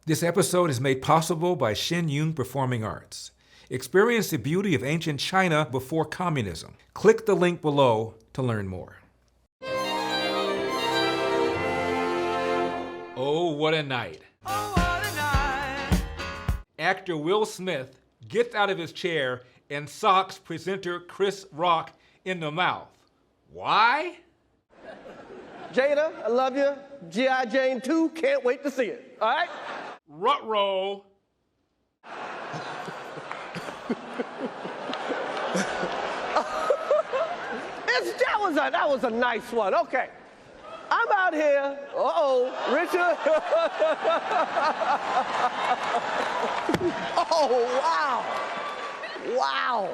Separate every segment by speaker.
Speaker 1: This episode is made possible by Shin Yung Performing Arts. Experience the beauty of ancient China before communism. Click the link below to learn more. Oh, what a night. Oh, what a night. Actor Will Smith gets out of his chair and socks presenter Chris Rock in the mouth. Why?
Speaker 2: Jada, I love you. G.I. Jane 2, can't wait to see it. All right?
Speaker 1: Ruh-roh.
Speaker 2: That was a nice one. Okay. I'm out here. Richard. Oh, wow. Wow.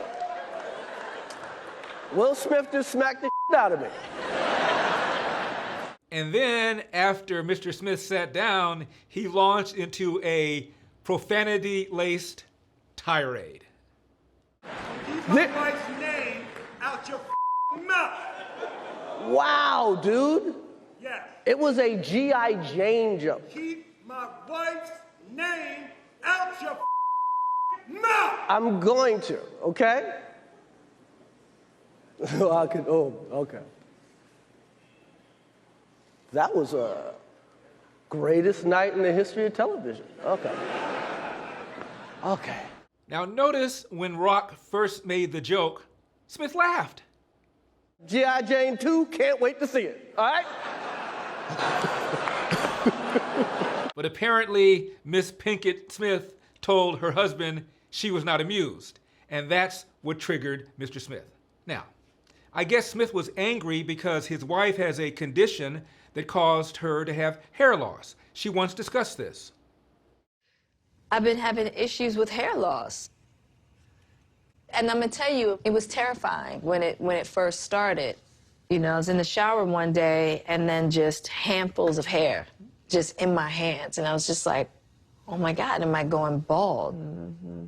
Speaker 2: Will Smith just smacked the out of me.
Speaker 1: And then, after Mr. Smith sat down, he launched into a profanity-laced tirade.
Speaker 3: Keep my wife's name out your mouth.
Speaker 2: Wow, dude.
Speaker 3: Yes.
Speaker 2: It was a G.I. Jane joke.
Speaker 3: Keep my wife's name out your mouth.
Speaker 2: I'm going to, okay? Okay. That was a greatest night in the history of television. Okay. Okay.
Speaker 1: Now notice when Rock first made the joke, Smith laughed.
Speaker 2: G.I. Jane 2, can't wait to see it. All right?
Speaker 1: But apparently, Miss Pinkett Smith told her husband she was not amused, and that's what triggered Mr. Smith. Now, I guess Smith was angry because his wife has a condition that caused her to have hair loss. She once discussed this.
Speaker 4: I've been having issues with hair loss. And I'm gonna tell you, it was terrifying when it first started. You know, I was in the shower one day and then just handfuls of hair just in my hands. And I was just like, oh my God, am I going bald? Mm-hmm.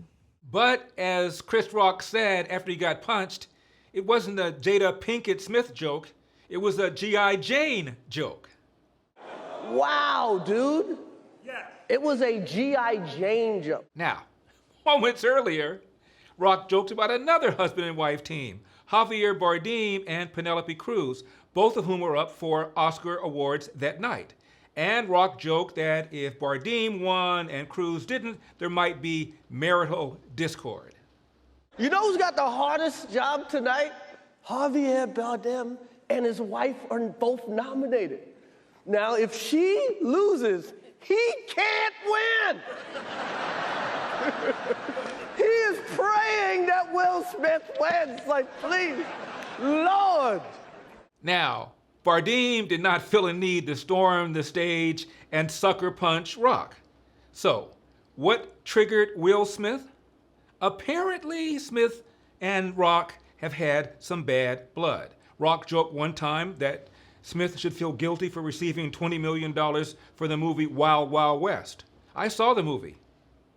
Speaker 1: But as Chris Rock said after he got punched, it wasn't a Jada Pinkett Smith joke, it was a G.I. Jane joke.
Speaker 2: Wow, dude.
Speaker 3: Yes.
Speaker 2: It was a G.I. Jane joke.
Speaker 1: Now, moments earlier, Rock joked about another husband and wife team, Javier Bardem and Penelope Cruz, both of whom were up for Oscar awards that night. And Rock joked that if Bardem won and Cruz didn't, there might be marital discord.
Speaker 2: You know who's got the hardest job tonight? Javier Bardem and his wife are both nominated. Now, if she loses, he can't win. He is praying that Will Smith wins. Like, please, Lord.
Speaker 1: Now, Bardem did not feel a need to storm the stage and sucker punch Rock. So, what triggered Will Smith? Apparently, Smith and Rock have had some bad blood. Rock joked one time that Smith should feel guilty for receiving $20 million for the movie Wild Wild West. I saw the movie,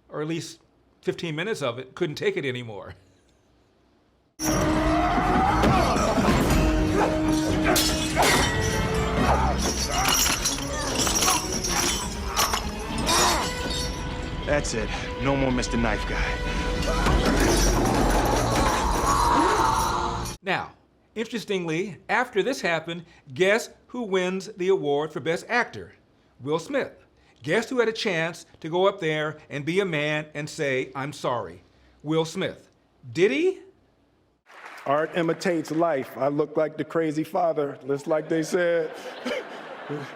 Speaker 1: or at least 15 minutes of it, couldn't take it anymore.
Speaker 5: That's it. No more Mr. Knife Guy.
Speaker 1: Now, interestingly, after this happened, guess who wins the award for Best Actor? Will Smith. Guess who had a chance to go up there and be a man and say, I'm sorry? Will Smith. Did he?
Speaker 6: Art imitates life. I look like the crazy father, just like they said.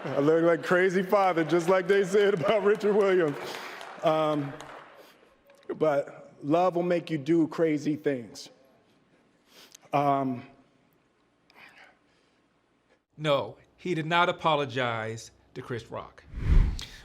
Speaker 6: I look like crazy father, just like they said about Richard Williams. But love will make you do crazy things.
Speaker 1: No, he did not apologize to Chris Rock.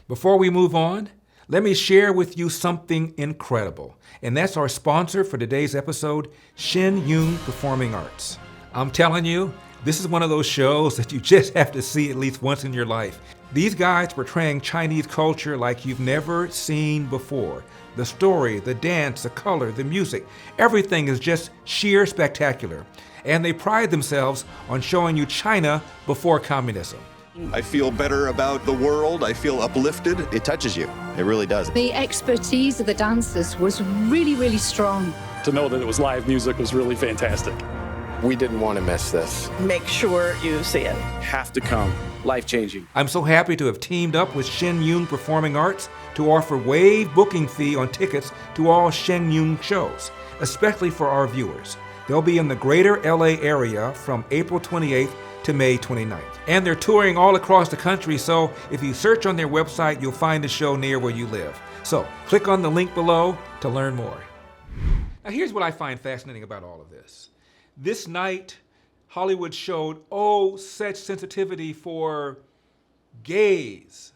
Speaker 1: Before we move on, let me share with you something incredible. And that's our sponsor for today's episode, Shin Yung Performing Arts. I'm telling you, this is one of those shows that you just have to see at least once in your life. These guys portraying Chinese culture like you've never seen before. The story, the dance, the color, the music, everything is just sheer spectacular. And they pride themselves on showing you China before communism.
Speaker 7: I feel better about the world. I feel uplifted.
Speaker 8: It touches you. It really does.
Speaker 9: The expertise of the dancers was really, really strong.
Speaker 10: To know that it was live music was really fantastic.
Speaker 11: We didn't want to miss this.
Speaker 12: Make sure you see it.
Speaker 11: Have to come. Life-changing.
Speaker 1: I'm so happy to have teamed up with Shen Yun Performing Arts to offer waived booking fee on tickets to all Shen Yun shows, especially for our viewers. They'll be in the greater LA area from April 28th to May 29th. And they're touring all across the country, so if you search on their website, you'll find a show near where you live. So click on the link below to learn more. Now here's what I find fascinating about all of this. This night, Hollywood showed, such sensitivity for gays.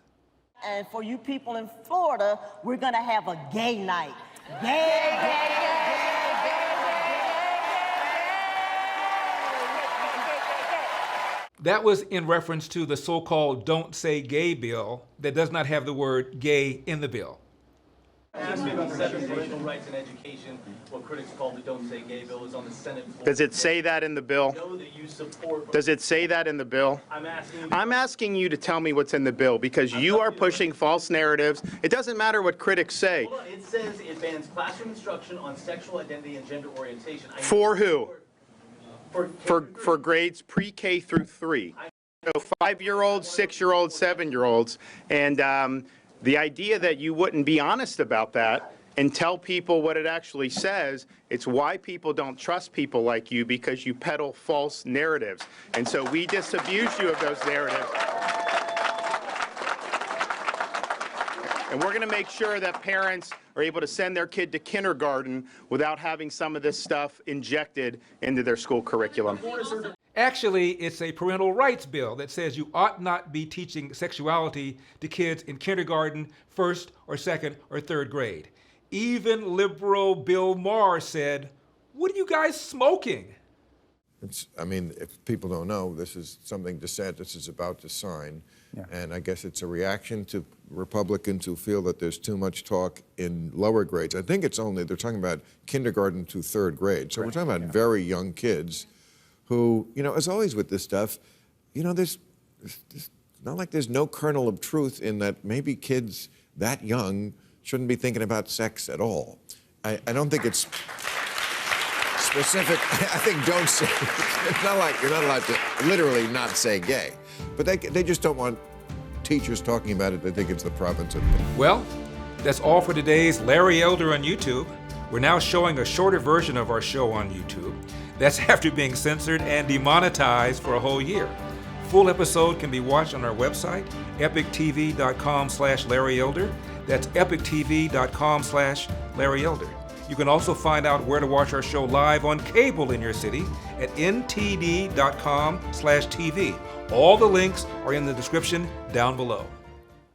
Speaker 12: And for you people in Florida, we're going to have a gay night. Gay.
Speaker 1: That was in reference to the so-called Don't Say Gay bill that does not have the word gay in the bill.
Speaker 13: Parental rights and education, what critics call the Don't Say Gay bill, is on the Senate floor.
Speaker 14: Does it say that in the bill?
Speaker 13: I know that you support.
Speaker 14: Does it say that in the bill?
Speaker 13: I'm
Speaker 14: asking you to tell me what's in the bill, because you are pushing false narratives. It doesn't matter what critics say.
Speaker 13: Hold on. It says it bans classroom instruction on sexual identity and gender orientation.
Speaker 14: For who?
Speaker 13: For
Speaker 14: grades pre-K through 3. So 5-year-olds, 6-year-olds, 7-year-olds. And the idea that you wouldn't be honest about that and tell people what it actually says, it's why people don't trust people like you, because you peddle false narratives. And so we disabuse you of those narratives. And we're going to make sure that parents are able to send their kid to kindergarten without having some of this stuff injected into their school curriculum.
Speaker 1: Actually, it's a parental rights bill that says you ought not be teaching sexuality to kids in kindergarten, 1st or 2nd or 3rd grade. Even liberal Bill Maher said, "What are you guys smoking?"
Speaker 15: If people don't know, this is something DeSantis is about to sign. Yeah. And I guess it's a reaction to Republicans who feel that there's too much talk in lower grades. I think they're talking about kindergarten to 3rd grade. So we're talking about very young kids who, as always with this stuff, there's not like there's no kernel of truth in that maybe kids that young shouldn't be thinking about sex at all. I don't think it's specific. I think don't say, it's not like you're not allowed to literally not say gay, but they just don't want teachers talking about it. They think it's the province of.
Speaker 1: Well, that's all for today's Larry Elder on YouTube. We're now showing a shorter version of our show on YouTube. That's after being censored and demonetized for a whole year. Full episode can be watched on our website, epictv.com/Larry Elder. That's epictv.com/Larry Elder. You can also find out where to watch our show live on cable in your city at ntd.com/TV. All the links are in the description down below.